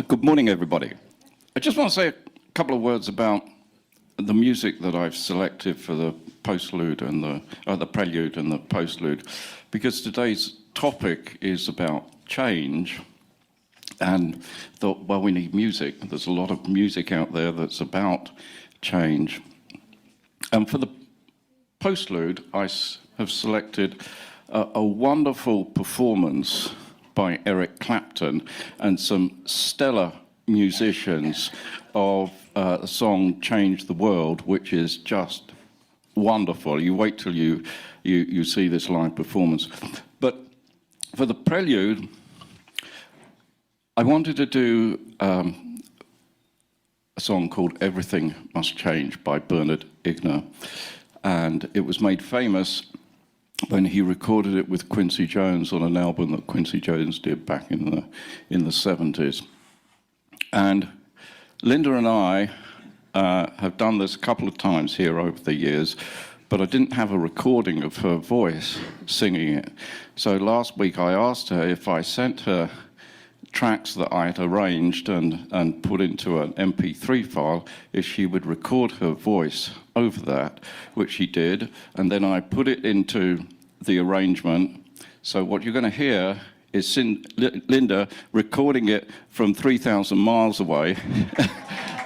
Good morning, everybody. I just want to say a couple of words about the music that I've selected for the postlude and the prelude and the postlude, because today's topic is about change, and thought, well, we need music. There's a lot of music out there that's about change. And for the postlude, I have selected a wonderful performance by Eric Clapton and some stellar musicians of the song Change the World, which is just wonderful. You wait till you see this live performance. But for the prelude, I wanted to do a song called Everything Must Change by Bernard Igner. And it was made famous when he recorded it with Quincy Jones on an album that Quincy Jones did back in the 70s. And Linda and I have done this a couple of times here over the years, but I didn't have a recording of her voice singing it. So last week I asked her if I sent her tracks that I had arranged and put into an MP3 file, if she would record her voice over that, which she did, and then I put it into the arrangement. So what you're going to hear is Linda recording it from 3,000 miles away,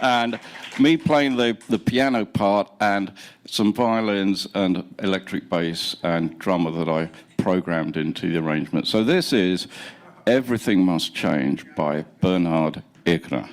and me playing the piano part and some violins and electric bass and drummer that I programmed into the arrangement. So this is Everything Must Change by Bernard Igner.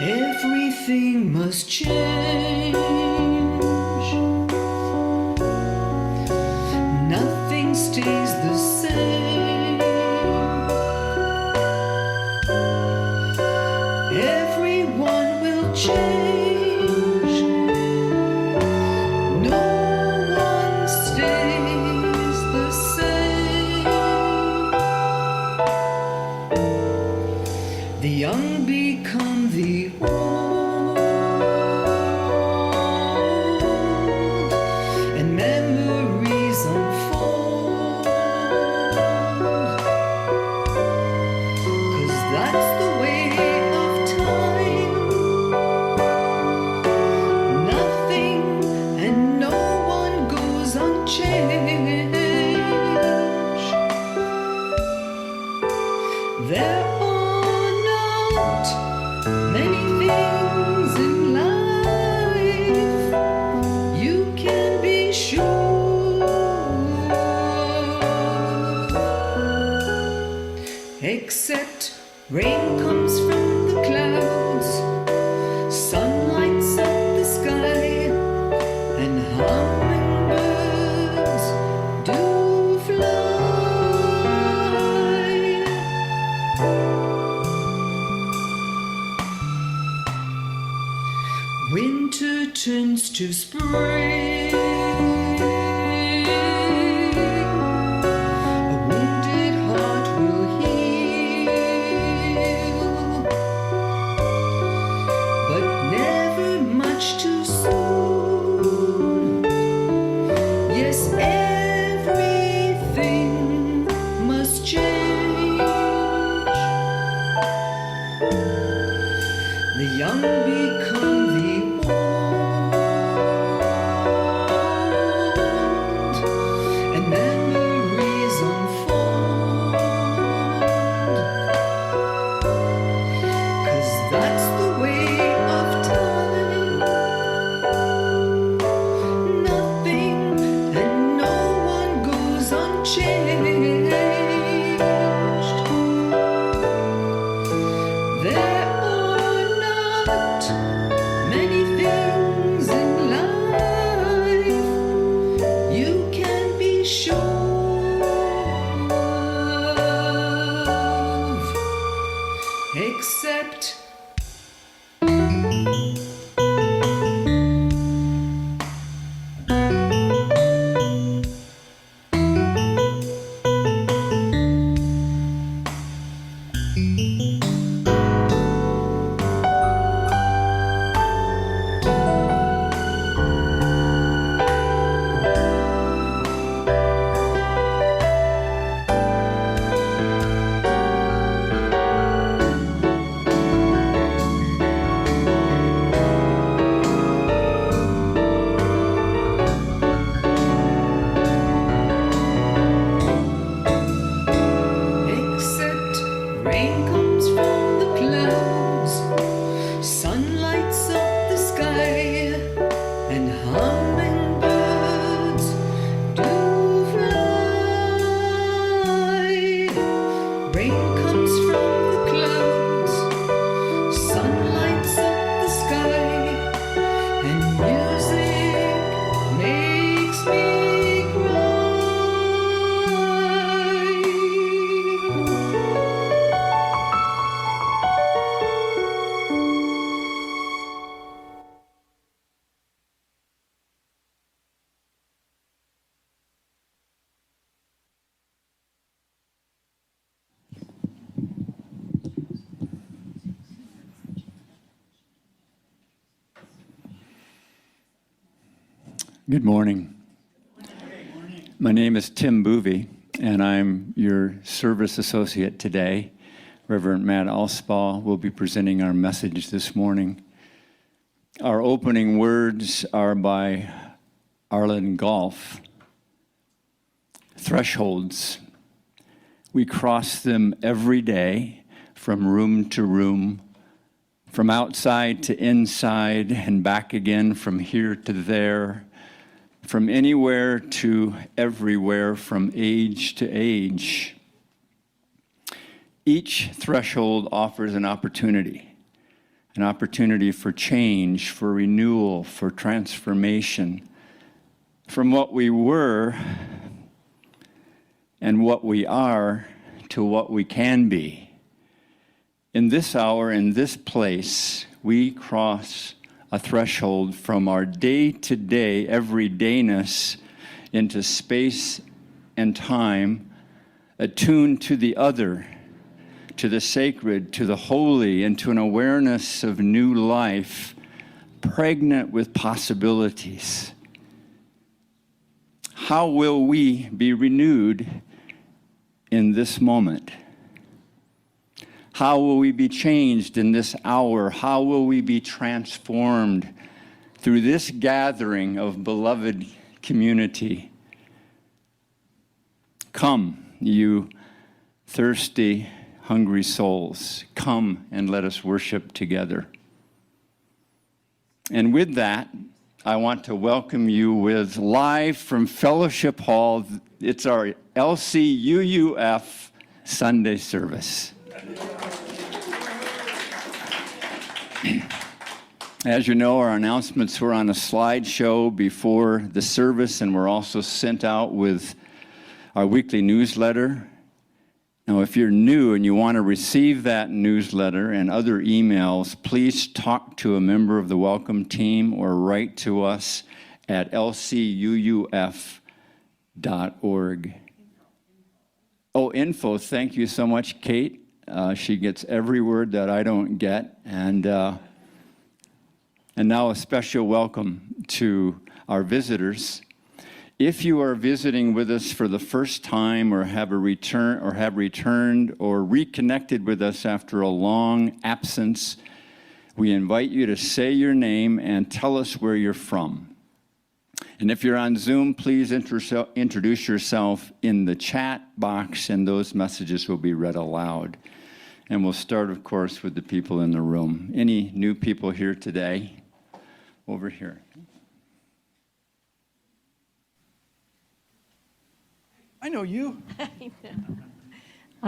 Everything must change. Nothing stays the same. Everyone will change. No one stays the same. The young become the old, and memories unfold, 'cause that's the way of time. Nothing and no one goes unchanged. There are not many things in life you can be sure, except rain comes from the clouds, sun lights up the sky, and hummingbirds do fly. Winter turns to spring. A wounded heart will heal, but never much too soon. Yes, everything must change. The young become the old, and memories unfold, 'cause that's the way of time. Nothing and no one goes unchanged. There are not Good morning. My name is Tim Boeve, and I'm your service associate today. Reverend Matt Alspaugh will be presenting our message this morning. Our opening words are by Arlen Golf. Thresholds. We cross them every day from room to room, from outside to inside and back again, from here to there, from anywhere to everywhere, from age to age. Each threshold offers an opportunity for change, for renewal, for transformation, from what we were and what we are to what we can be. In this hour, in this place, we cross a threshold from our day-to-day everydayness into space and time, attuned to the other, to the sacred, to the holy, and to an awareness of new life, pregnant with possibilities. How will we be renewed in this moment? How will we be changed in this hour? How will we be transformed through this gathering of beloved community? Come, you thirsty, hungry souls. Come and let us worship together. And with that, I want to welcome you with live from Fellowship Hall. It's our LCUUF Sunday service. As you know, our announcements were on a slideshow before the service, and we're also sent out with our weekly newsletter. Now, if you're new and you want to receive that newsletter and other emails, please talk to a member of the welcome team or write to us at lcuuf.org. Oh, info, thank you so much, Kate. She gets every word that I don't get. And now a special welcome to our visitors. If you are visiting with us for the first time or have returned or reconnected with us after a long absence, we invite you to say your name and tell us where you're from. And if you're on Zoom, please introduce yourself in the chat box, and those messages will be read aloud. And we'll start, of course, with the people in the room. Any new people here today? Over here. I know you.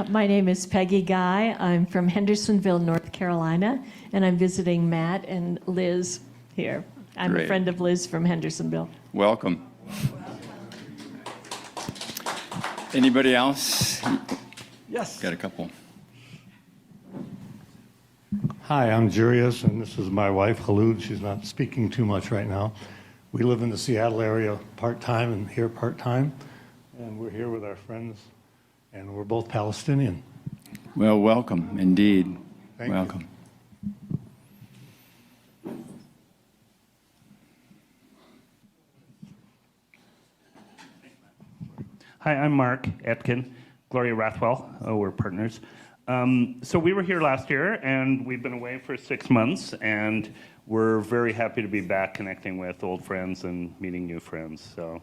My name is Peggy Guy. I'm from Hendersonville, North Carolina, and I'm visiting Matt and Liz here. I'm Great. a friend of Liz from Hendersonville. Welcome. Anybody else? Yes. Got a couple. Hi, I'm Jurius, and this is my wife, Khaloud. She's not speaking too much right now. We live in the Seattle area part-time and here part-time, and we're here with our friends, and we're both Palestinian. Well, welcome, indeed. Thank you. Welcome. Hi, I'm Mark Etkin, Gloria Rathwell. We're partners. So we were here last year, and we've been away for 6 months, and we're very happy to be back connecting with old friends and meeting new friends. And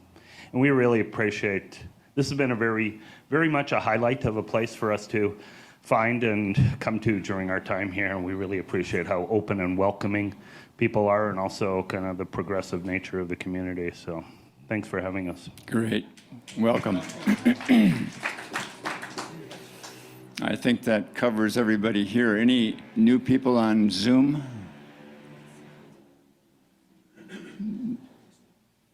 we really appreciate, this has been a very much a highlight of a place for us to find and come to during our time here, and we really appreciate how open and welcoming people are, and also kind of the progressive nature of the community. So thanks for having us. Great. Welcome. I think that covers everybody here. Any new people on Zoom?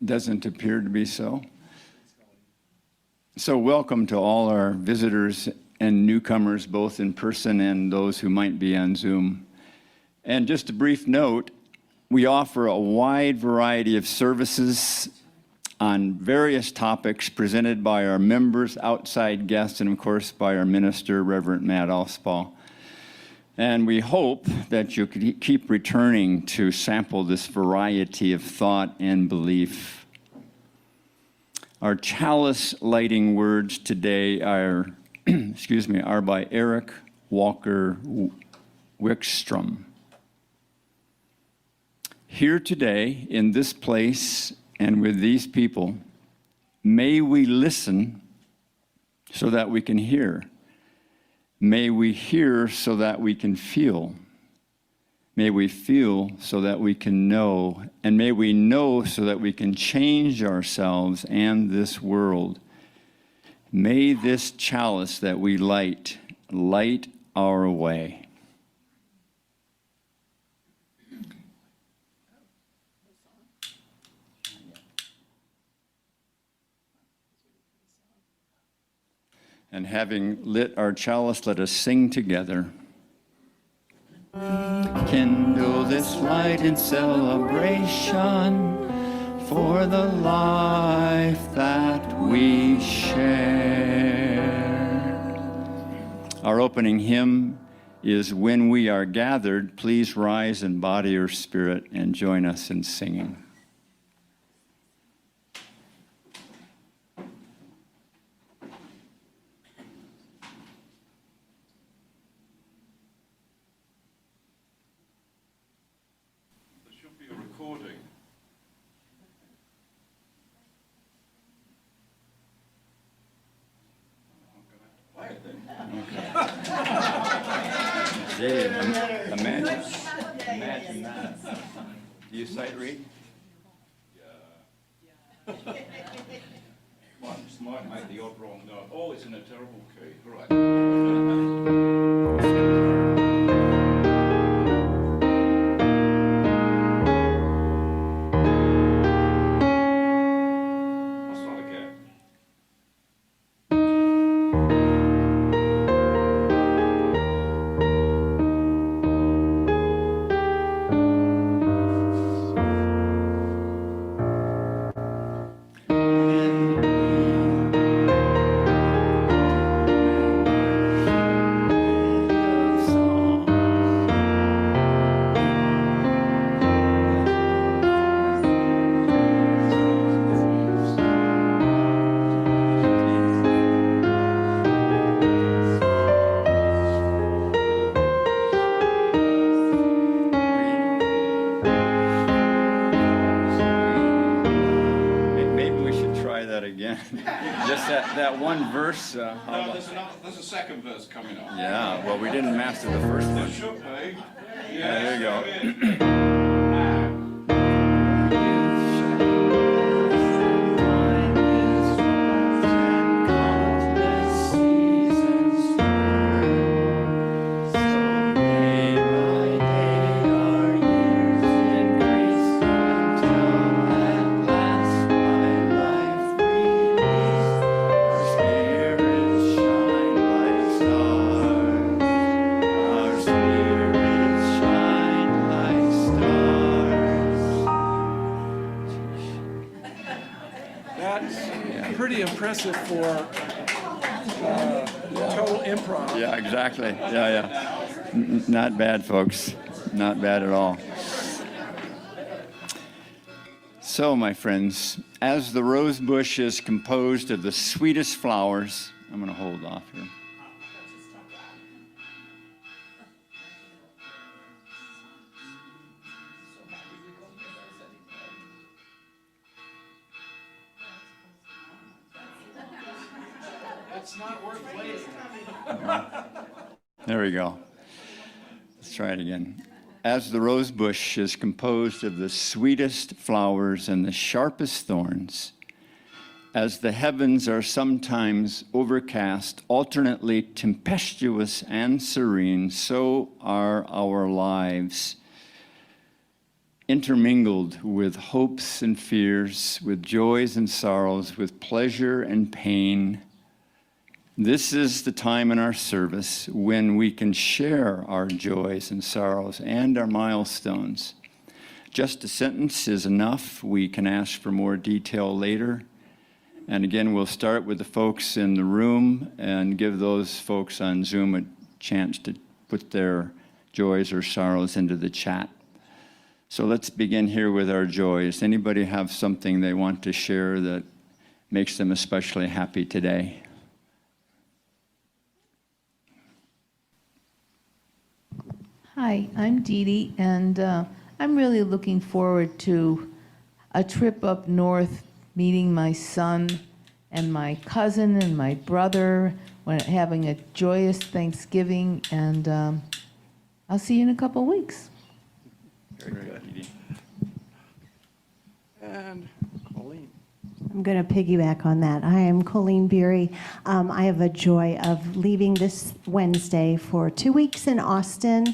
Doesn't appear to be so. So welcome to all our visitors and newcomers, both in person and those who might be on Zoom. And just a brief note, we offer a wide variety of services on various topics presented by our members, outside guests, and of course by our minister, Reverend Matt Alspaugh. And we hope that you keep returning to sample this variety of thought and belief. Our chalice lighting words today are, are by Eric Walker Wickstrom. Here today, in this place and with these people, may we listen so that we can hear. May we hear so that we can feel. May we feel so that we can know. And may we know so that we can change ourselves and this world. May this chalice that we light our way. And having lit our chalice, let us sing together. Kindle this light in celebration for the life that we share. Our opening hymn is When We Are Gathered. Please rise in body or spirit and join us in singing. Imagine that. Do you sight read? Yeah. Might make the odd wrong note. Oh, it's in a terrible key. Right. Just that one verse. No, there's a second verse coming up. Yeah, well, we didn't master the first one. It should be. Yeah, there you go. Pretty impressive for total improv. Yeah, exactly. Yeah. Not bad, folks. Not bad at all. So, my friends, as the rose bush is composed of the sweetest flowers, I'm going to hold off here. It's not worth waiting. There we go. Let's try it again. As the rose bush is composed of the sweetest flowers and the sharpest thorns, as the heavens are sometimes overcast, alternately tempestuous and serene, so are our lives, intermingled with hopes and fears, with joys and sorrows, with pleasure and pain. This is the time in our service when we can share our joys and sorrows and our milestones. Just a sentence is enough. We can ask for more detail later. And again, we'll start with the folks in the room and give those folks on Zoom a chance to put their joys or sorrows into the chat. So let's begin here with our joys. Anybody have something they want to share that makes them especially happy today. Hi, I'm Dee Dee, and I'm really looking forward to a trip up north, meeting my son and my cousin and my brother, having a joyous Thanksgiving, and I'll see you in a couple weeks. Very good, Edie. And Colleen. I'm going to piggyback on that. Hi, I'm Colleen Beery. I have a joy of leaving this Wednesday for 2 weeks in Austin,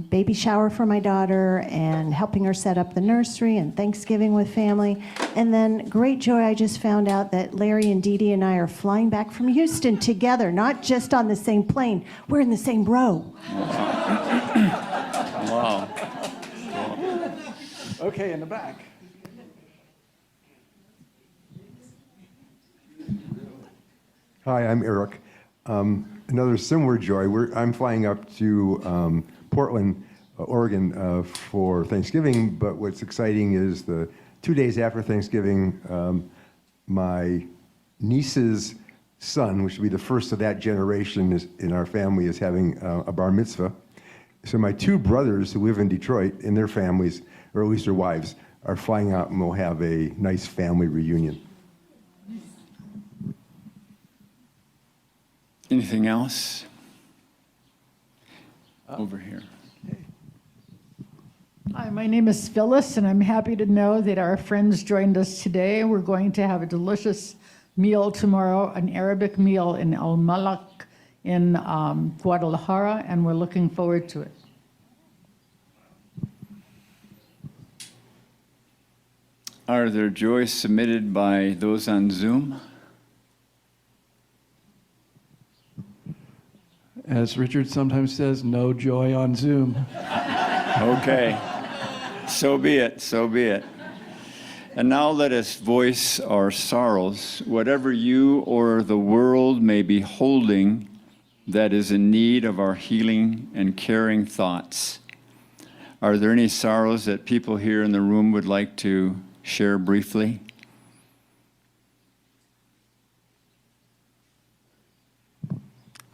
baby shower for my daughter, and helping her set up the nursery and Thanksgiving with family. And then great joy, I just found out that Larry and Dee Dee and I are flying back from Houston together, not just on the same plane. We're in the same row. Wow. Okay, in the back. Hi, I'm Eric. Another similar joy. I'm flying up to Portland, Oregon for Thanksgiving, but what's exciting is the 2 days after Thanksgiving, my niece's son, which will be the first of that generation in our family, is having a bar mitzvah. So my two brothers who live in Detroit and their families, or at least their wives, are flying out and we'll have a nice family reunion. Anything else? Over here. Hi, my name is Phyllis, and I'm happy to know that our friends joined us today. We're going to have a delicious meal tomorrow, an Arabic meal in El Malak in Guadalajara, and we're looking forward to it. Are there joys submitted by those on Zoom? As Richard sometimes says, no joy on Zoom. Okay. So be it, so be it. And now let us voice our sorrows, whatever you or the world may be holding that is in need of our healing and caring thoughts. Are there any sorrows that people here in the room would like to share briefly?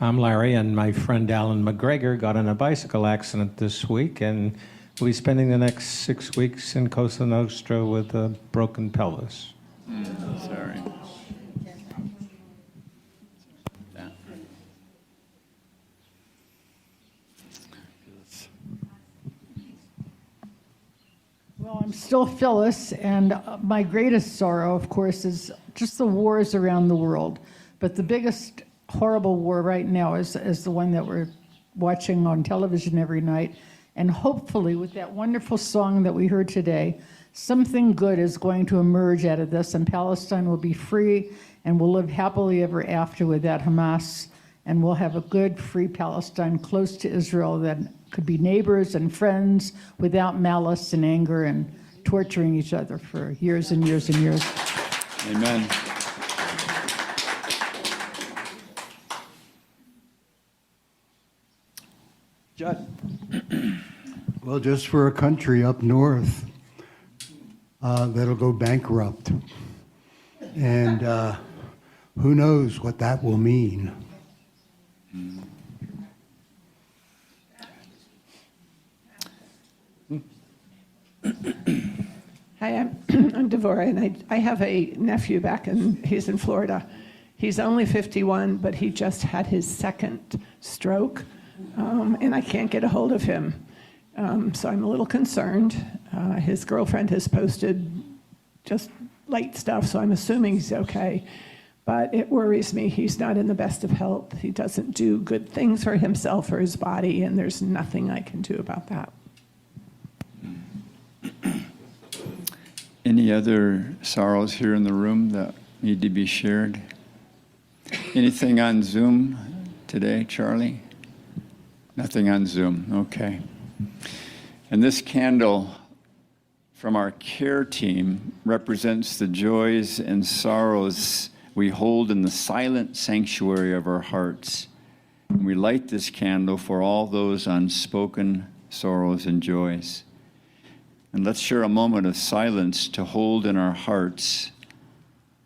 I'm Larry, and my friend Alan McGregor got in a bicycle accident this week, and we'll be spending the next 6 weeks in Cosa Nostra with a broken pelvis. Sorry. Well, I'm still Phyllis, and my greatest sorrow, of course, is just the wars around the world. But the biggest horrible war right now is the one that we're watching on television every night. And hopefully, with that wonderful song that we heard today, something good is going to emerge out of this, and Palestine will be free, and we'll live happily ever after without Hamas, and we'll have a good, free Palestine close to Israel that could be neighbors and friends without malice and anger and torturing each other for years and years and years. Amen. Judd. Well, just for a country up north that'll go bankrupt. And who knows what that will mean. Hi, I'm Devorah, and I have a nephew he's in Florida. He's only 51, but he just had his second stroke, and I can't get a hold of him. So I'm a little concerned. His girlfriend has posted just light stuff, so I'm assuming he's okay. But it worries me. He's not in the best of health. He doesn't do good things for himself or his body, and there's nothing I can do about that. Any other sorrows here in the room that need to be shared? Anything on Zoom today, Charlie? Nothing on Zoom, okay. And this candle from our care team represents the joys and sorrows we hold in the silent sanctuary of our hearts. And we light this candle for all those unspoken sorrows and joys. And let's share a moment of silence to hold in our hearts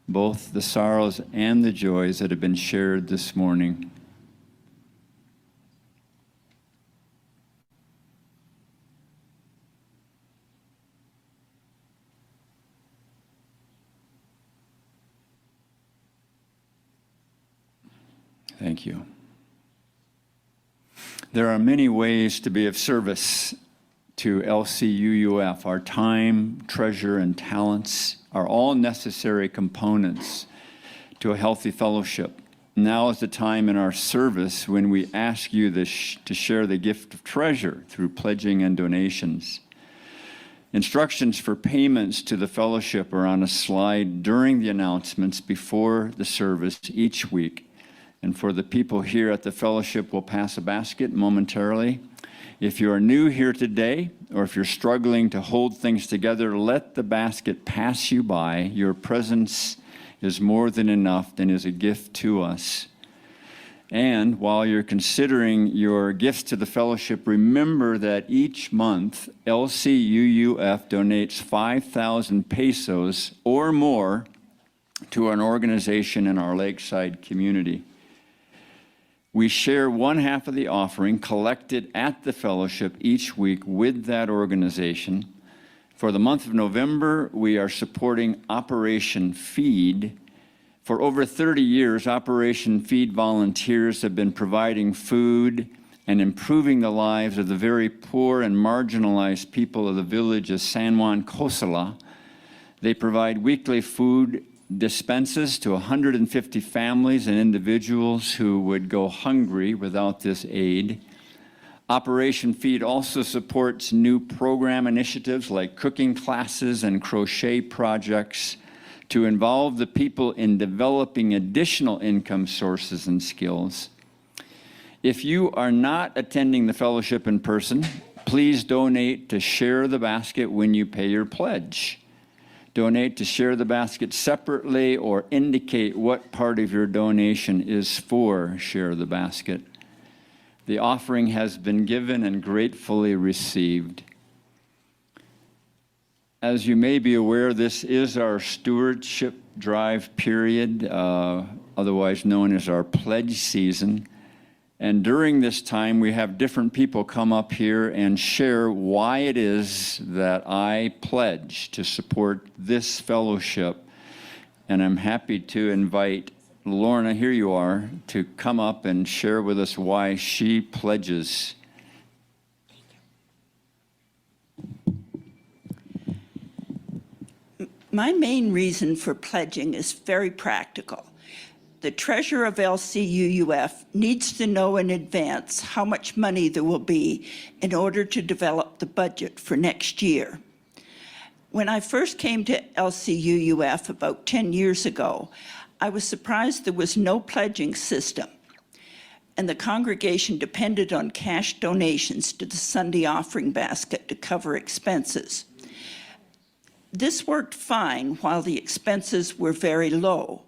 both the sorrows and the joys that have been shared this morning. Thank you. There are many ways to be of service to LCUUF. Our time, treasure, and talents are all necessary components to a healthy fellowship. Now is the time in our service when we ask you to share the gift of treasure through pledging and donations. Instructions for payments to the fellowship are on a slide during the announcements before the service each week. And for the people here at the fellowship, we'll pass a basket momentarily. If you are new here today, or if you're struggling to hold things together, let the basket pass you by. Your presence is more than enough and is a gift to us. And while you're considering your gifts to the fellowship, remember that each month, LCUUF donates 5,000 pesos or more to an organization in our Lakeside community. We share one half of the offering collected at the fellowship each week with that organization. For the month of November, we are supporting Operation Feed. For over 30 years, Operation Feed volunteers have been providing food and improving the lives of the very poor and marginalized people of the village of San Juan Cosala. They provide weekly food dispenses to 150 families and individuals who would go hungry without this aid. Operation Feed also supports new program initiatives like cooking classes and crochet projects to involve the people in developing additional income sources and skills. If you are not attending the fellowship in person, please donate to Share the Basket when you pay your pledge. Donate to Share the Basket separately or indicate what part of your donation is for Share the Basket. The offering has been given and gratefully received. As you may be aware, this is our stewardship drive period, otherwise known as our pledge season. And during this time, we have different people come up here and share why it is that I pledge to support this fellowship. And I'm happy to invite Lorna, here you are, to come up and share with us why she pledges. My main reason for pledging is very practical. The treasurer of LCUUF needs to know in advance how much money there will be in order to develop the budget for next year. When I first came to LCUUF about 10 years ago, I was surprised there was no pledging system, and the congregation depended on cash donations to the Sunday offering basket to cover expenses. This worked fine while the expenses were very low.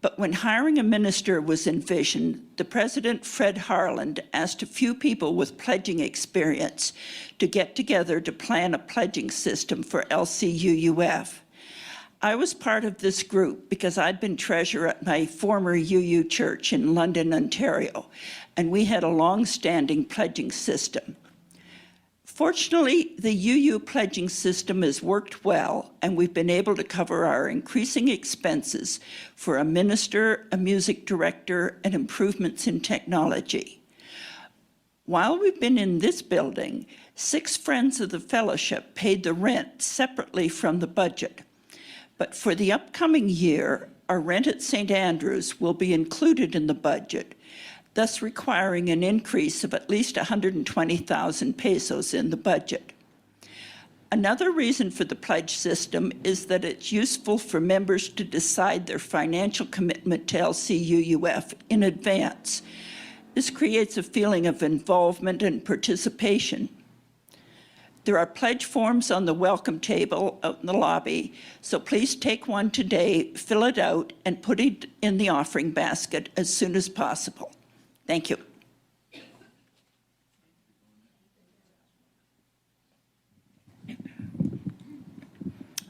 But when hiring a minister was envisioned, the President, Fred Harland, asked a few people with pledging experience to get together to plan a pledging system for LCUUF. I was part of this group because I'd been treasurer at my former UU church in London, Ontario, and we had a long-standing pledging system. Fortunately, the UU pledging system has worked well, and we've been able to cover our increasing expenses for a minister, a music director, and improvements in technology. While we've been in this building, 6 friends of the fellowship paid the rent separately from the budget. But for the upcoming year, our rent at St. Andrews will be included in the budget, thus requiring an increase of at least 120,000 pesos in the budget. Another reason for the pledge system is that it's useful for members to decide their financial commitment to LCUUF in advance. This creates a feeling of involvement and participation. There are pledge forms on the welcome table out in the lobby, so please take one today, fill it out, and put it in the offering basket as soon as possible. Thank you.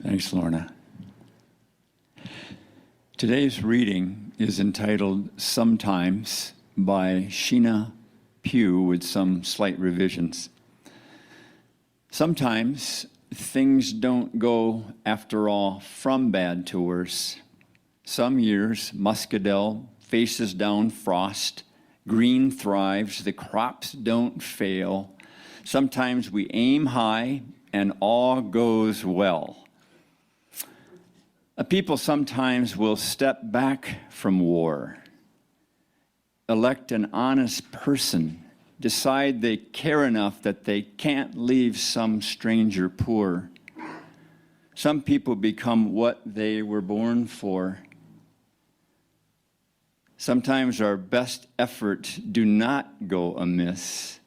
Thanks, Lorna. Today's reading is entitled Sometimes by Sheena Pugh with some slight revisions. Sometimes things don't go, after all, from bad to worse. Some years, muscadel faces down frost, green thrives, the crops don't fail. Sometimes we aim high and all goes well. A people sometimes will step back from war, elect an honest person, decide they care enough that they can't leave some stranger poor. Some people become what they were born for. Sometimes our best efforts do not go amiss.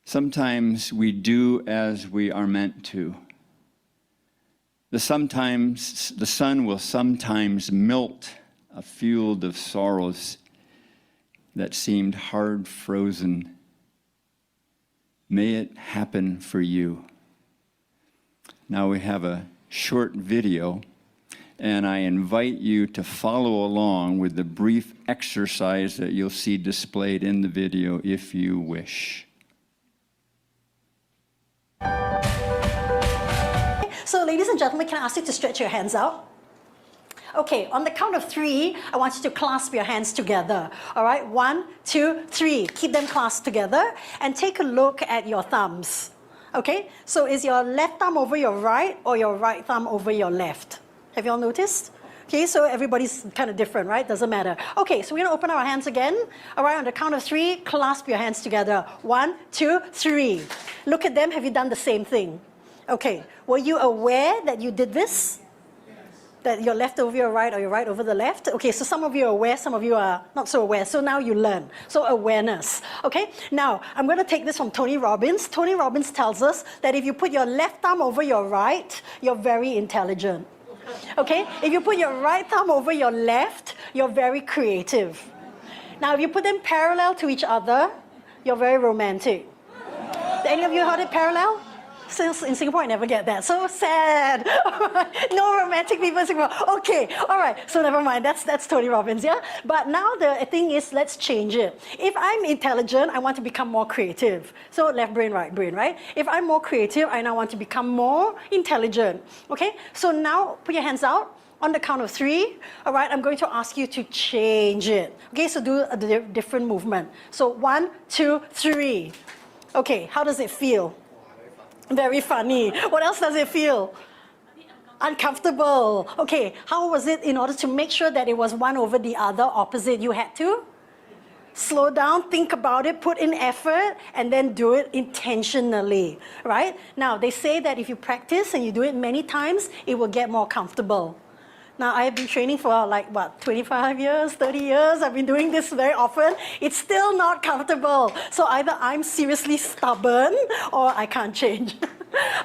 Sometimes we do as we are meant to. The sun will sometimes melt a field of sorrows that seemed hard frozen. May it happen for you. Now we have a short video, and I invite you to follow along with the brief exercise that you'll see displayed in the video if you wish. So ladies and gentlemen, can I ask you to stretch your hands out? Okay, on the count of 3, I want you to clasp your hands together. All right, 1, 2, 3. Keep them clasped together and take a look at your thumbs. Okay, so is your left thumb over your right or your right thumb over your left? Have you all noticed? Okay, so everybody's kind of different, right? Doesn't matter. Okay, so we're gonna open our hands again. All right, on the count of 3, clasp your hands together. 1, 2, 3. Look at them. Have you done the same thing? Okay, were you aware that you did this? That your left over your right or your right over the left? Okay, so some of you are aware, some of you are not so aware. So now you learn. So awareness. Okay, now I'm going to take this from Tony Robbins. Tony Robbins tells us that if you put your left thumb over your right, you're very intelligent. Okay, if you put your right thumb over your left, you're very creative. Now, if you put them parallel to each other, you're very romantic. Any of you heard it parallel? Since in Singapore, I never get that. So sad. No romantic people in Singapore. Okay, all right. So never mind. That's Tony Robbins, yeah? But now the thing is, let's change it. If I'm intelligent, I want to become more creative. So left brain, right brain, right? If I'm more creative, I now want to become more intelligent. Okay? So now put your hands out. On the count of 3, all right, I'm going to ask you to change it. Okay, so do a different movement. So 1, 2, 3. Okay, how does it feel? Very funny. What else does it feel? Uncomfortable. Okay, how was it in order to make sure that it was one over the other, opposite? You had to slow down, think about it, put in effort, and then do it intentionally, right? Now, they say that if you practice and you do it many times, it will get more comfortable. Now, I have been training for 25 years, 30 years. I've been doing this very often. It's still not comfortable. So either I'm seriously stubborn or I can't change.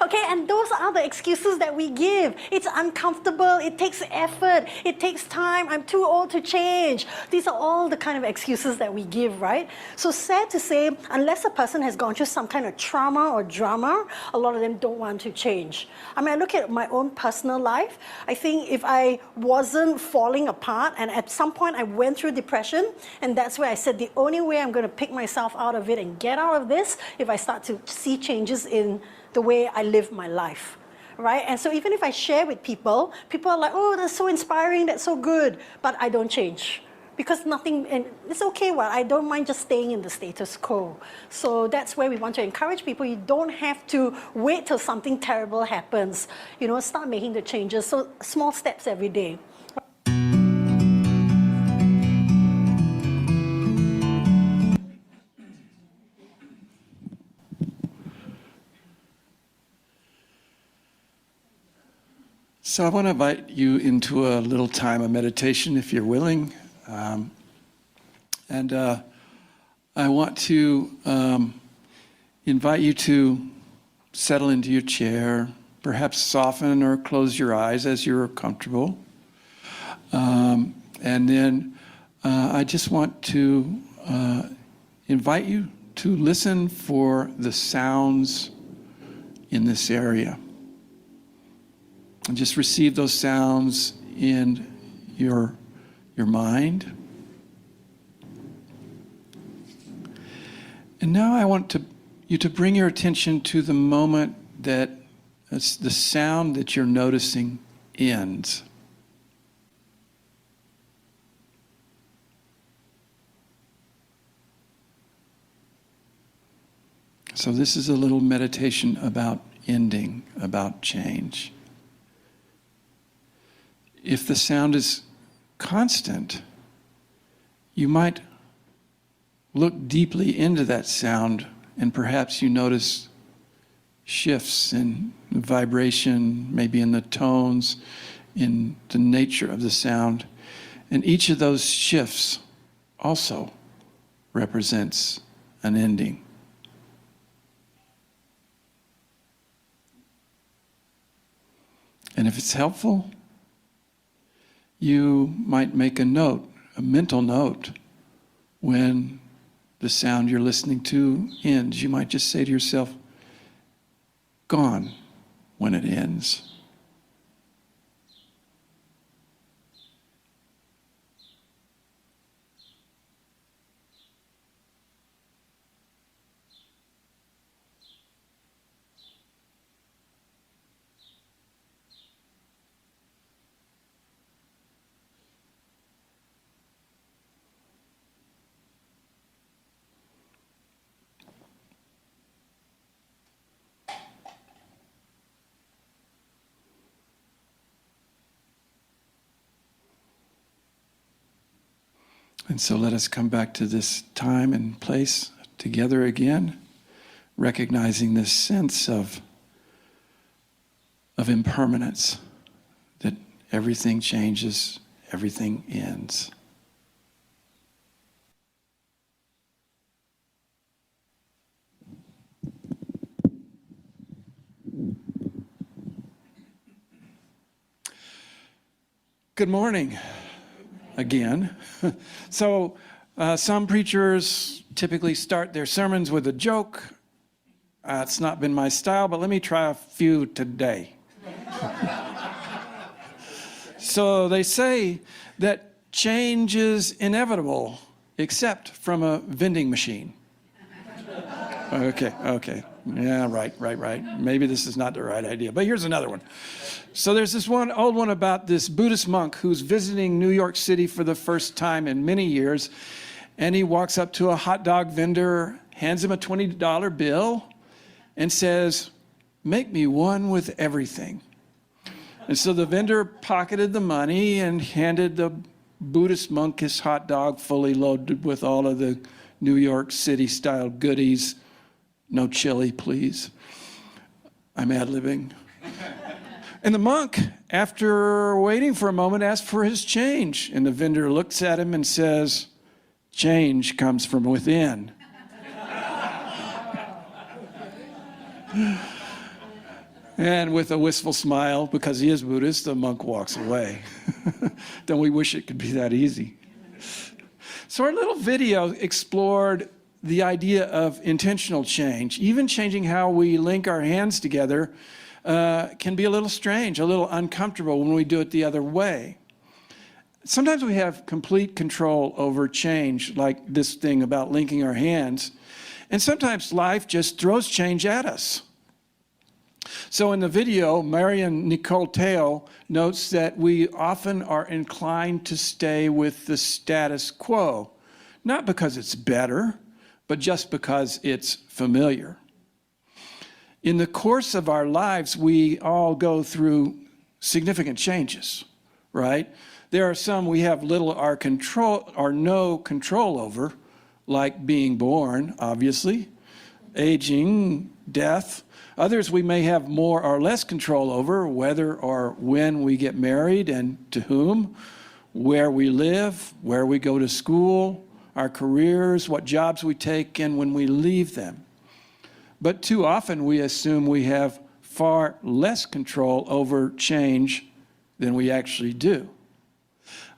Okay, and those are the excuses that we give. It's uncomfortable, it takes effort, it takes time, I'm too old to change. These are all the kind of excuses that we give, right? So sad to say, unless a person has gone through some kind of trauma or drama, a lot of them don't want to change. I mean, I look at my own personal life. I think if I wasn't falling apart, and at some point I went through depression, and that's where I said the only way I'm going to pick myself out of it and get out of this, if I start to see changes in the way I live my life, right? And so even if I share with people, people are like, oh, that's so inspiring, that's so good, but I don't change. Because nothing, and it's okay, well, I don't mind just staying in the status quo. So that's where we want to encourage people. You don't have to wait till something terrible happens. You know, start making the changes. So small steps every day. So I want to invite you into a little time of meditation, if you're willing. I want to invite you to settle into your chair, perhaps soften or close your eyes as you're comfortable. And then I just want to invite you to listen for the sounds in this area. And just receive those sounds in your mind. And now I want you to bring your attention to the moment that the sound that you're noticing ends. So this is a little meditation about ending, about change. If the sound is constant, you might look deeply into that sound, and perhaps you notice shifts in vibration, maybe in the tones, in the nature of the sound. And each of those shifts also represents an ending. And if it's helpful, you might make a note, a mental note, when the sound you're listening to ends. You might just say to yourself, gone when it ends. And so let us come back to this time and place together again, recognizing this sense of impermanence, that everything changes, everything ends. Good morning. Again. So some preachers typically start their sermons with a joke. It's not been my style, but let me try a few today. So they say that change is inevitable, except from a vending machine. Okay. Yeah, right. Maybe this is not the right idea, but here's another one. So there's this old one about this Buddhist monk who's visiting New York City for the first time in many years, and he walks up to a hot dog vendor, hands him a $20 bill, and says, "Make me one with everything." And so the vendor pocketed the money and handed the Buddhist monk his hot dog fully loaded with all of the New York City-style goodies. No chili, please. I'm ad-libbing. And the monk, after waiting for a moment, asked for his change. And the vendor looks at him and says, "Change comes from within." And with a wistful smile, because he is Buddhist, the monk walks away. Don't we wish it could be that easy? So our little video explored the idea of intentional change. Even changing how we link our hands together can be a little strange, a little uncomfortable when we do it the other way. Sometimes we have complete control over change, like this thing about linking our hands. And sometimes life just throws change at us. So in the video, Marian Nicole Teo notes that we often are inclined to stay with the status quo, not because it's better, but just because it's familiar. In the course of our lives, we all go through significant changes, right? There are some we have little or no control over, like being born, obviously, aging, death. Others we may have more or less control over, whether or when we get married and to whom, where we live, where we go to school, our careers, what jobs we take, and when we leave them. But too often we assume we have far less control over change than we actually do.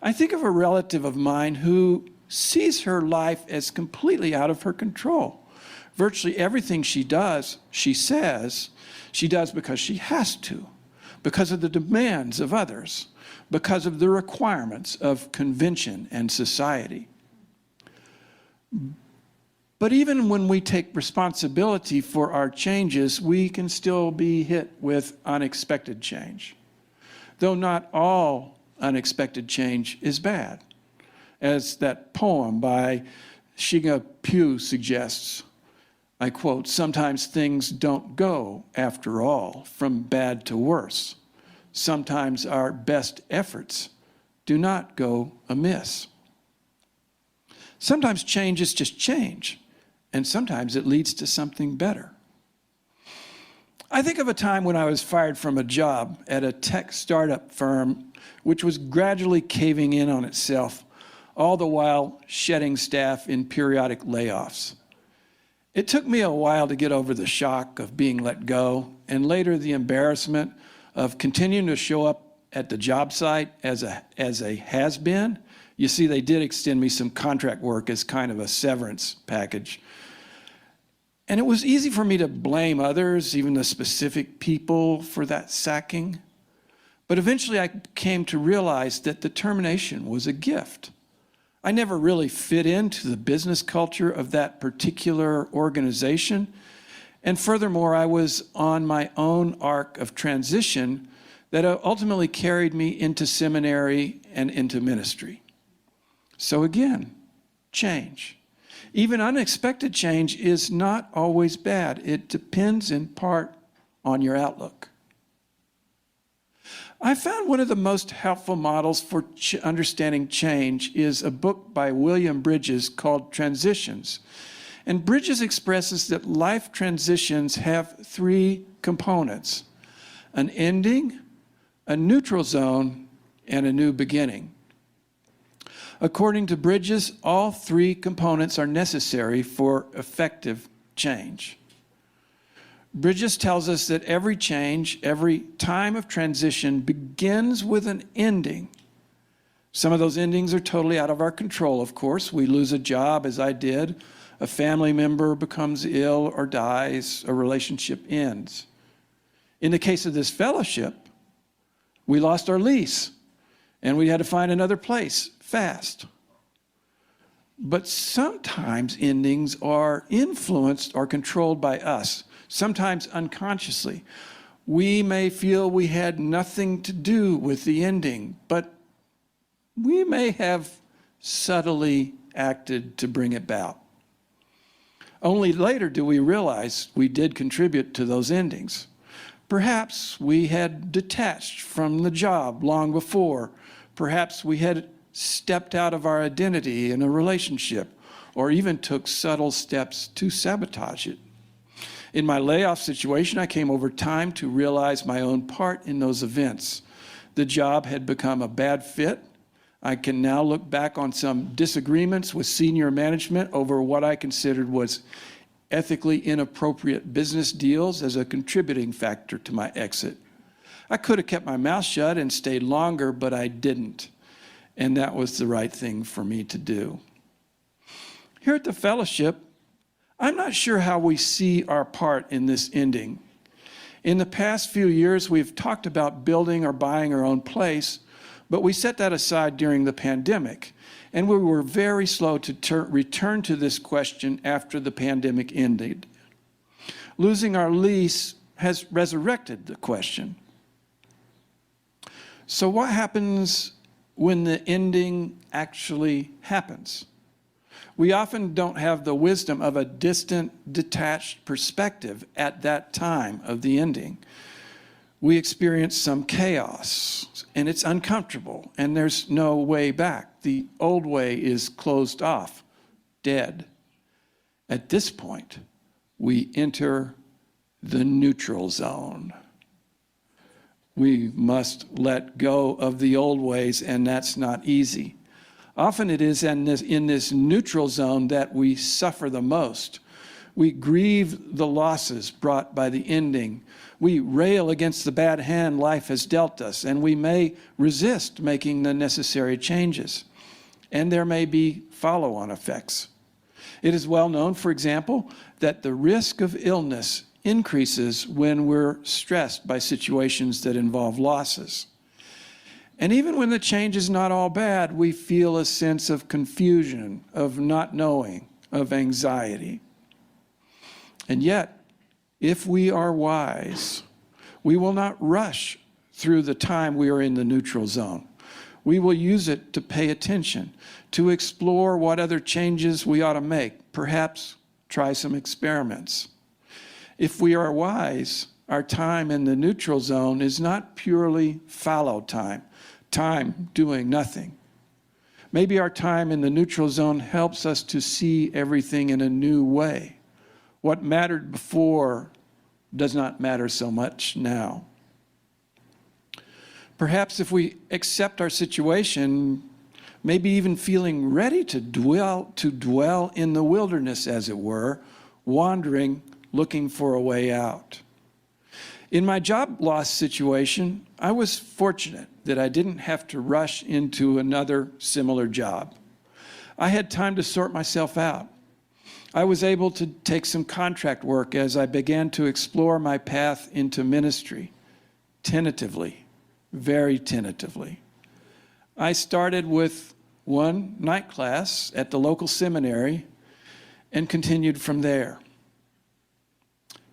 I think of a relative of mine who sees her life as completely out of her control. Virtually everything she does, she says, she does because she has to. because of the demands of others, because of the requirements of convention and society. But even when we take responsibility for our changes, we can still be hit with unexpected change. Though not all unexpected change is bad, as that poem by Shiga Pugh suggests. I quote, "Sometimes things don't go, after all, from bad to worse. Sometimes our best efforts do not go amiss." Sometimes change is just change, and sometimes it leads to something better. I think of a time when I was fired from a job at a tech startup firm which was gradually caving in on itself, all the while shedding staff in periodic layoffs. It took me a while to get over the shock of being let go, and later the embarrassment of continuing to show up at the job site as a has-been. You see, they did extend me some contract work as kind of a severance package. And it was easy for me to blame others, even the specific people, for that sacking. But eventually I came to realize that the termination was a gift. I never really fit into the business culture of that particular organization. And furthermore, I was on my own arc of transition that ultimately carried me into seminary and into ministry. So again, change. Even unexpected change is not always bad. It depends in part on your outlook. I found one of the most helpful models for understanding change is a book by William Bridges called Transitions. And Bridges expresses that life transitions have three components: an ending, a neutral zone, and a new beginning. According to Bridges, all three components are necessary for effective change. Bridges tells us that every change, every time of transition begins with an ending. Some of those endings are totally out of our control, of course. We lose a job, as I did. A family member becomes ill or dies. A relationship ends. In the case of this fellowship, we lost our lease, and we had to find another place fast. But sometimes endings are influenced or controlled by us, sometimes unconsciously. We may feel we had nothing to do with the ending, but we may have subtly acted to bring it about. Only later do we realize we did contribute to those endings. Perhaps we had detached from the job long before. Perhaps we had stepped out of our identity in a relationship, or even took subtle steps to sabotage it. In my layoff situation, I came over time to realize my own part in those events. The job had become a bad fit. I can now look back on some disagreements with senior management over what I considered was ethically inappropriate business deals as a contributing factor to my exit. I could have kept my mouth shut and stayed longer, but I didn't. And that was the right thing for me to do. Here at the fellowship, I'm not sure how we see our part in this ending. In the past few years, we've talked about building or buying our own place, but we set that aside during the pandemic, and we were very slow to return to this question after the pandemic ended. Losing our lease has resurrected the question. So what happens when the ending actually happens? We often don't have the wisdom of a distant, detached perspective at that time of the ending. We experience some chaos, and it's uncomfortable, and there's no way back. The old way is closed off, dead. At this point, we enter the neutral zone. We must let go of the old ways, and that's not easy. Often it is in this neutral zone that we suffer the most. We grieve the losses brought by the ending. We rail against the bad hand life has dealt us, and we may resist making the necessary changes. And there may be follow-on effects. It is well known, for example, that the risk of illness increases when we're stressed by situations that involve losses. And even when the change is not all bad, we feel a sense of confusion, of not knowing, of anxiety. And yet, if we are wise, we will not rush through the time we are in the neutral zone. We will use it to pay attention, to explore what other changes we ought to make, perhaps try some experiments. If we are wise, our time in the neutral zone is not purely fallow time, time doing nothing. Maybe our time in the neutral zone helps us to see everything in a new way. What mattered before does not matter so much now. Perhaps if we accept our situation, maybe even feeling ready to dwell in the wilderness, as it were, wandering, looking for a way out. In my job loss situation, I was fortunate that I didn't have to rush into another similar job. I had time to sort myself out. I was able to take some contract work as I began to explore my path into ministry, tentatively, very tentatively. I started with one night class at the local seminary and continued from there.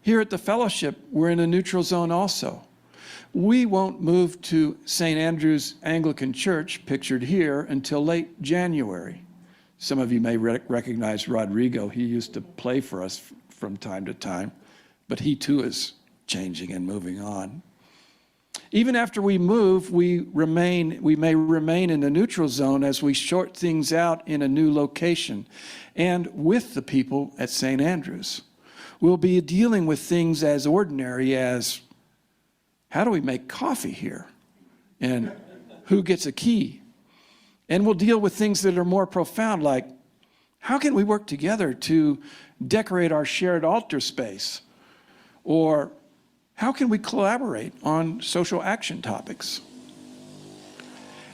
Here at the fellowship, we're in a neutral zone also. We won't move to St. Andrew's Anglican Church, pictured here, until late January. Some of you may recognize Rodrigo. He used to play for us from time to time, but he too is changing and moving on. Even after we move, we may remain in the neutral zone as we sort things out in a new location and with the people at St. Andrew's. We'll be dealing with things as ordinary as, how do we make coffee here? And who gets a key? And we'll deal with things that are more profound, like, how can we work together to decorate our shared altar space? Or how can we collaborate on social action topics?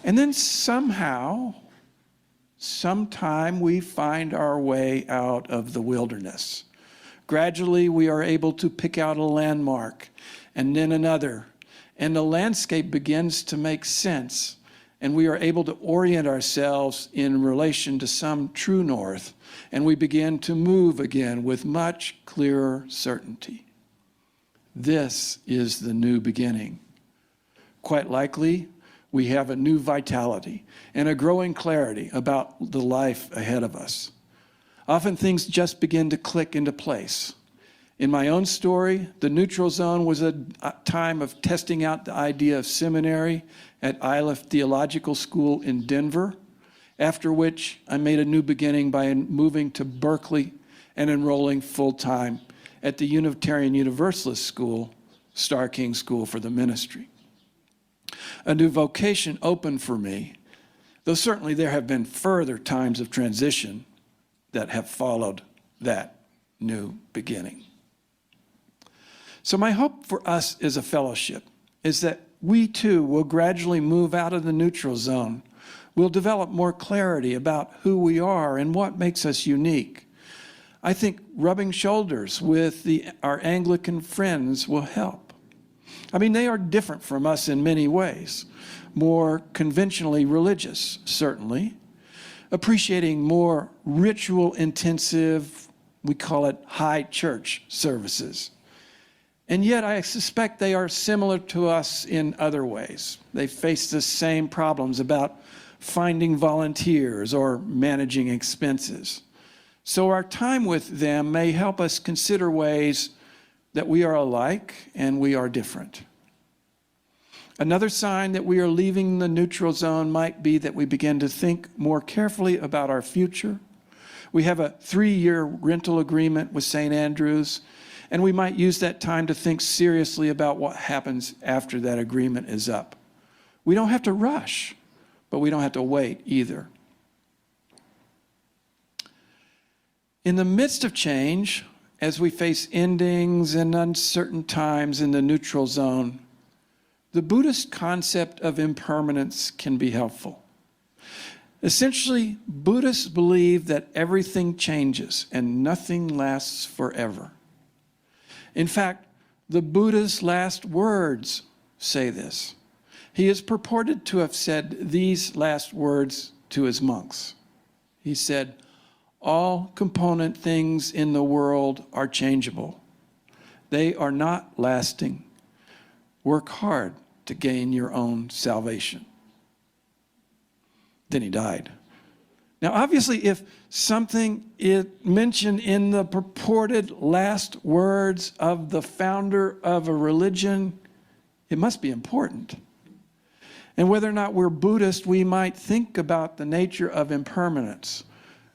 And then somehow, sometime we find our way out of the wilderness. Gradually, we are able to pick out a landmark and then another, and the landscape begins to make sense, and we are able to orient ourselves in relation to some true north, and we begin to move again with much clearer certainty. This is the new beginning. Quite likely, we have a new vitality and a growing clarity about the life ahead of us. Often things just begin to click into place. In my own story, the neutral zone was a time of testing out the idea of seminary at LCUUF Theological School in Denver, after which I made a new beginning by moving to Berkeley and enrolling full-time at the Unitarian Universalist School, Star King School for the Ministry. A new vocation opened for me, though certainly there have been further times of transition that have followed that new beginning. So my hope for us as a fellowship is that we too will gradually move out of the neutral zone. We'll develop more clarity about who we are and what makes us unique. I think rubbing shoulders with our Anglican friends will help. I mean, they are different from us in many ways, more conventionally religious, certainly, appreciating more ritual-intensive, we call it high church services. And yet I suspect they are similar to us in other ways. They face the same problems about finding volunteers or managing expenses. So our time with them may help us consider ways that we are alike and we are different. Another sign that we are leaving the neutral zone might be that we begin to think more carefully about our future. We have a 3-year rental agreement with St. Andrew's, and we might use that time to think seriously about what happens after that agreement is up. We don't have to rush, but we don't have to wait either. In the midst of change, as we face endings and uncertain times in the neutral zone, the Buddhist concept of impermanence can be helpful. Essentially, Buddhists believe that everything changes and nothing lasts forever. In fact, the Buddha's last words say this. He is purported to have said these last words to his monks. He said, "All component things in the world are changeable. They are not lasting. Work hard to gain your own salvation." Then he died. Now, obviously, if something is mentioned in the purported last words of the founder of a religion, it must be important. And whether or not we're Buddhist, we might think about the nature of impermanence.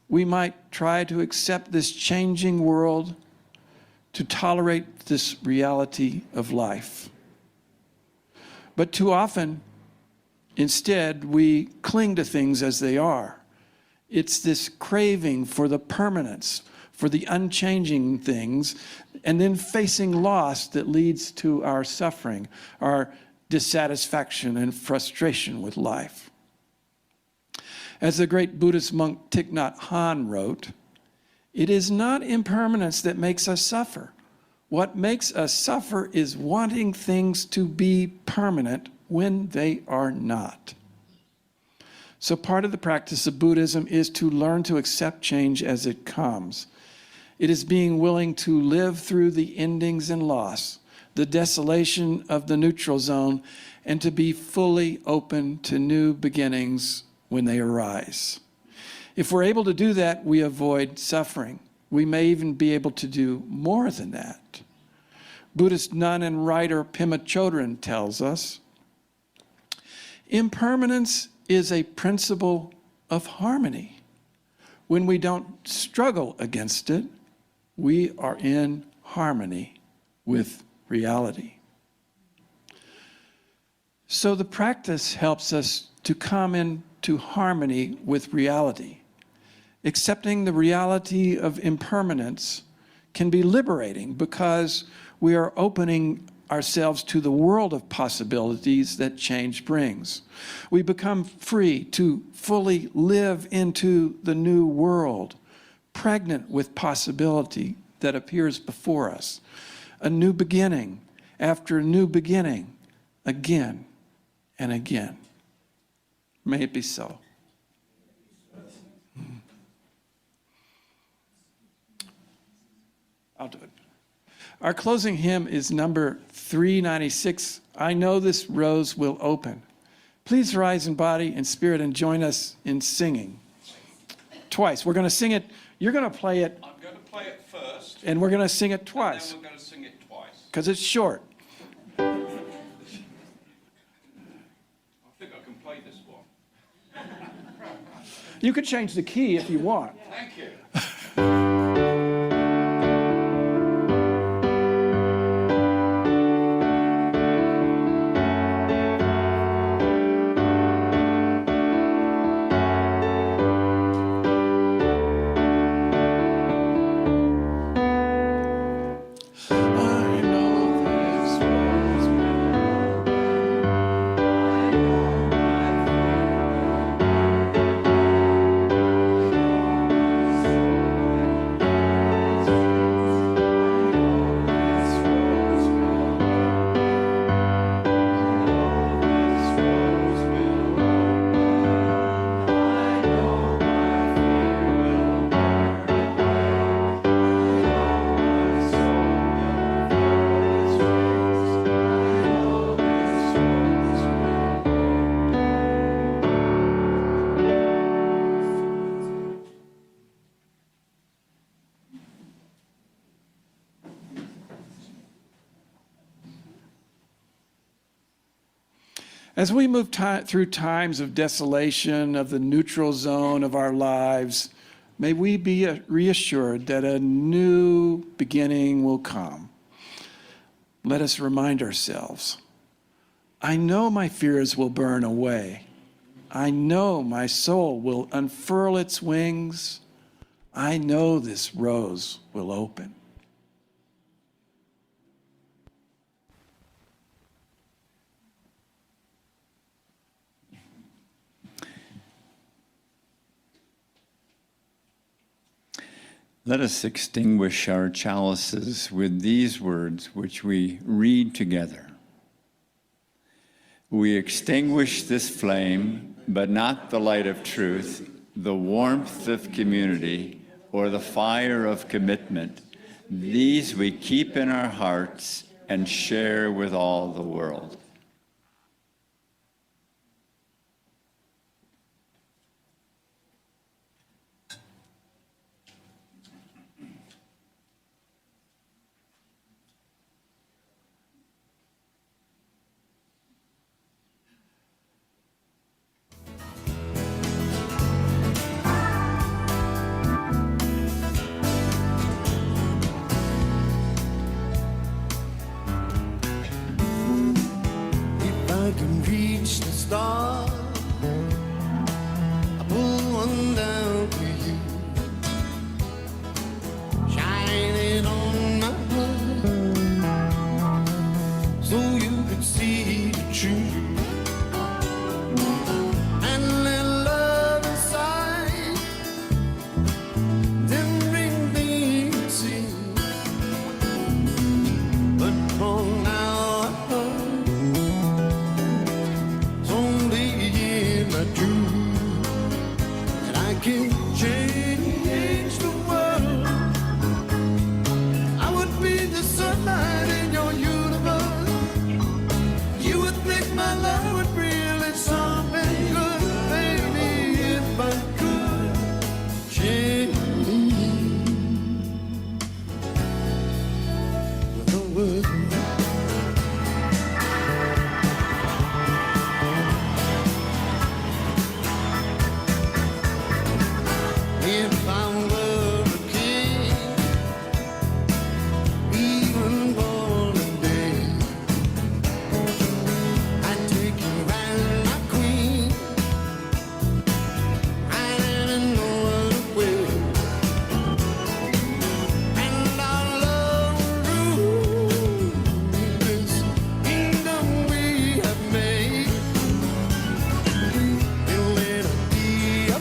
We might try to accept this changing world, to tolerate this reality of life. But too often, instead, we cling to things as they are. It's this craving for the permanence, for the unchanging things, and then facing loss that leads to our suffering, our dissatisfaction and frustration with life. As the great Buddhist monk Thich Nhat Hanh wrote, "It is not impermanence that makes us suffer. What makes us suffer is wanting things to be permanent when they are not." So part of the practice of Buddhism is to learn to accept change as it comes. It is being willing to live through the endings and loss, the desolation of the neutral zone, and to be fully open to new beginnings when they arise. If we're able to do that, we avoid suffering. We may even be able to do more than that. Buddhist nun and writer Pema Chodron tells us, impermanence is a principle of harmony. When we don't struggle against it, we are in harmony with reality. So the practice helps us to come into harmony with reality. Accepting the reality of impermanence can be liberating because we are opening ourselves to the world of possibilities that change brings. We become free to fully live into the new world, pregnant with possibility that appears before us. A new beginning after a new beginning, again and again. May it be so. I'll do it. Our closing hymn is number 396, "I Know This Rose Will Open." Please rise in body and spirit and join us in singing. Twice. We're going to sing it. You're going to play it. I'm going to play it first. And we're going to sing it twice. And then we're going to sing it twice. Because it's short. I think I can play this one. You could change the key if you want. Thank you. As we move through times of desolation, of the neutral zone of our lives, may we be reassured that a new beginning will come. Let us remind ourselves, I know my fears will burn away. I know my soul will unfurl its wings. I know this rose will open. Let us extinguish our chalices with these words, which we read together. We extinguish this flame, but not the light of truth, the warmth of community, or the fire of commitment. These we keep in our hearts and share with all the world. I can reach the stars, I pull one down for you, shine it on my heart, so you can see the truth, and let love inside, then bring me to see, but for now can change the world. I would be the sunlight in your universe. You would think my love would really something good, baby, if I could change the world. If I were a king, even born today, I'd take you as my queen, right in no other way, and our love rule this kingdom we have made. We'll let it be a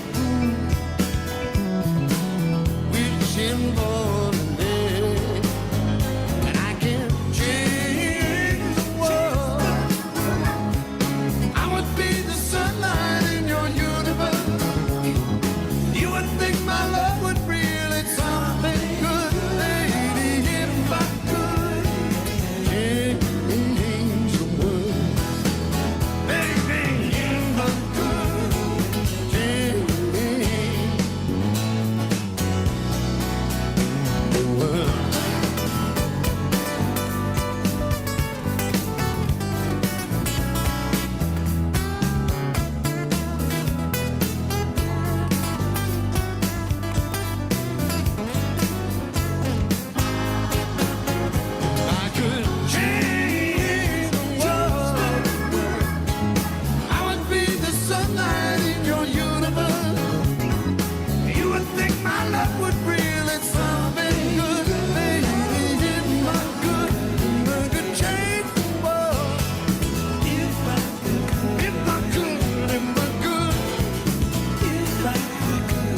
for the day, and I can change the world. I would be the sunlight in your universe. You would think my love would really something good, lady, if I could change the world. Baby, if I could change the world. I could change the world. I would be the sunlight in your universe. You would think my love would really something good, baby, if I could change the world. If I could, if I could,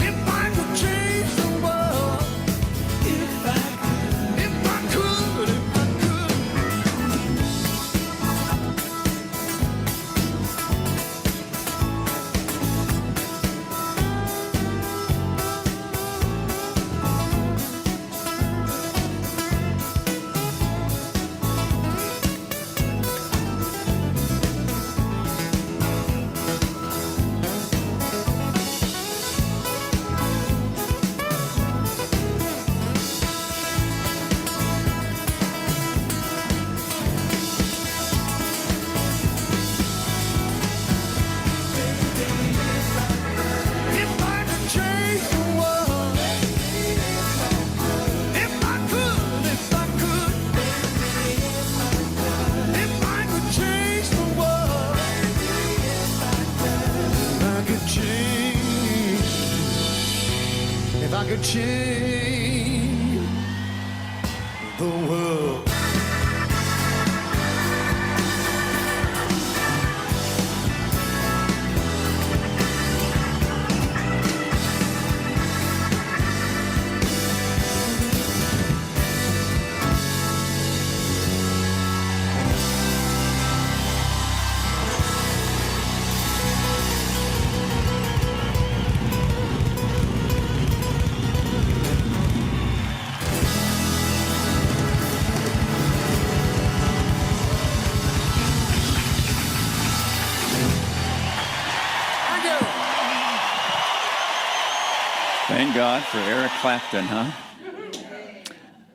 if I could change the world. If I could, if I could, if I could. If I could change the world, if I could, if I could, if I could change the world, if I could change, if I could change the world. Thank God for Eric Clapton, huh?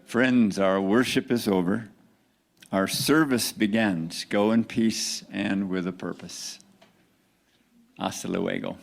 Friends, our worship is over. Our service begins. Go in peace and with a purpose. Hasta luego.